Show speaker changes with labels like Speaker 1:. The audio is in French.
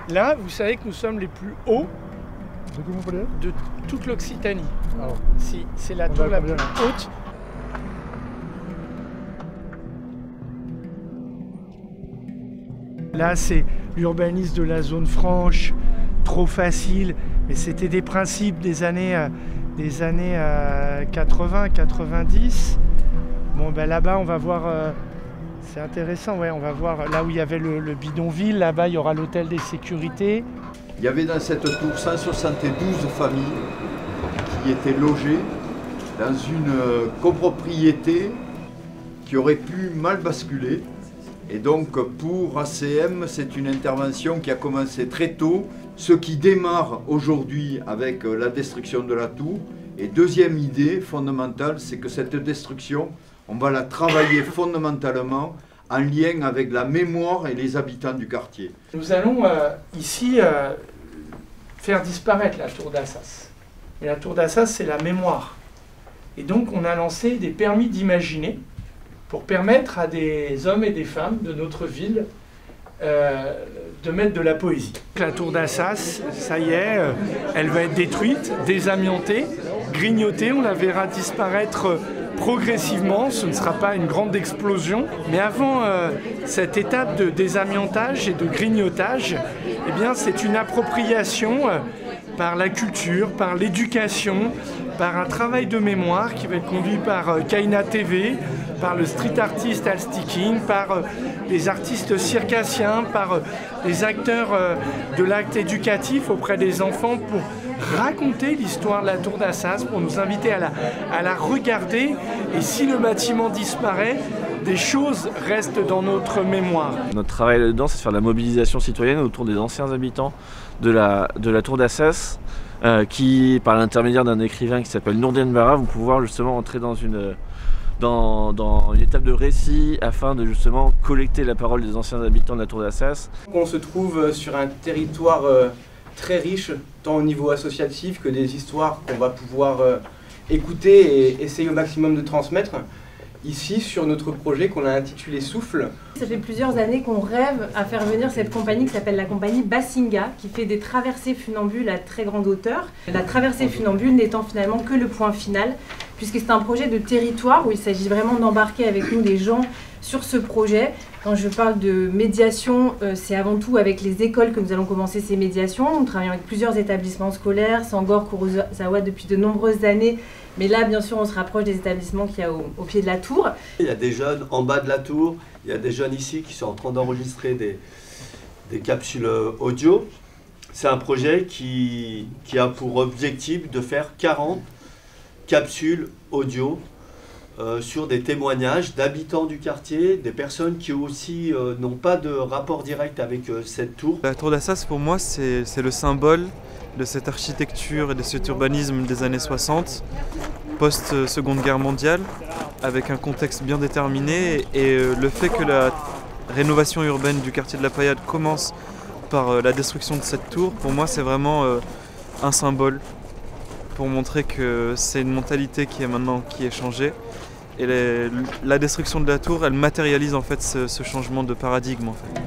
Speaker 1: Là, vous savez que nous sommes les plus hauts de toute l'Occitanie. Si, c'est la tour la plus haute. Là, c'est l'urbanisme de la zone franche, trop facile, mais c'était des principes des années 80, 90. Bon, ben là-bas, on va voir, c'est intéressant, ouais, on va voir là où il y avait le bidonville, là-bas, il y aura l'hôtel des sécurités.
Speaker 2: Il y avait dans cette tour 172 familles qui étaient logées dans une copropriété qui aurait pu mal basculer. Et donc pour ACM, c'est une intervention qui a commencé très tôt, ce qui démarre aujourd'hui avec la destruction de la tour. Et deuxième idée fondamentale, c'est que cette destruction, on va la travailler fondamentalement en lien avec la mémoire et les habitants du quartier.
Speaker 1: Nous allons ici faire disparaître la tour d'Assas. Mais la tour d'Assas, c'est la mémoire. Et donc on a lancé des permis d'imaginer pour permettre à des hommes et des femmes de notre ville de mettre de la poésie. La tour d'Assas, ça y est, elle va être détruite, désamiantée, grignotée, on la verra disparaître progressivement, ce ne sera pas une grande explosion. Mais avant cette étape de désamiantage et de grignotage, eh bien, c'est une appropriation par la culture, par l'éducation, par un travail de mémoire qui va être conduit par Kaina TV, par le street artist Al Sticking, par les artistes circassiens, par les acteurs de l'acte éducatif auprès des enfants pour raconter l'histoire de la tour d'Assas, pour nous inviter à la regarder. Et si le bâtiment disparaît, des choses restent dans notre mémoire.
Speaker 3: Notre travail là-dedans, c'est de faire de la mobilisation citoyenne autour des anciens habitants de la tour d'Assas, qui, par l'intermédiaire d'un écrivain qui s'appelle Nourdin Bara, vont pouvoir justement entrer dans une étape de récit afin de justement collecter la parole des anciens habitants de la tour d'Assas.
Speaker 4: On se trouve sur un territoire très riche, tant au niveau associatif que des histoires qu'on va pouvoir écouter et essayer au maximum de transmettre. Ici, sur notre projet qu'on a intitulé Souffle.
Speaker 5: Ça fait plusieurs années qu'on rêve à faire venir cette compagnie qui s'appelle la compagnie Bassinga, qui fait des traversées funambules à très grande hauteur. La traversée funambule n'étant finalement que le point final, puisque c'est un projet de territoire où il s'agit vraiment d'embarquer avec nous les gens sur ce projet. Quand je parle de médiation, c'est avant tout avec les écoles que nous allons commencer ces médiations. Nous travaillons avec plusieurs établissements scolaires, Sangor, Kurosawa depuis de nombreuses années. Mais là, bien sûr, on se rapproche des établissements qu'il y a au pied de la tour.
Speaker 6: Il y a des jeunes en bas de la tour, il y a des jeunes ici qui sont en train d'enregistrer des capsules audio. C'est un projet qui a pour objectif de faire 40 capsules audio sur des témoignages d'habitants du quartier, des personnes qui aussi n'ont pas de rapport direct avec cette tour.
Speaker 7: La tour d'Assas, pour moi, c'est le symbole de cette architecture et de cet urbanisme des années 60, post-Seconde Guerre mondiale, avec un contexte bien déterminé, et le fait que la rénovation urbaine du quartier de la Paillade commence par la destruction de cette tour, pour moi c'est vraiment un symbole pour montrer que c'est une mentalité qui est changée, et la destruction de la tour, elle matérialise en fait ce changement de paradigme en fait.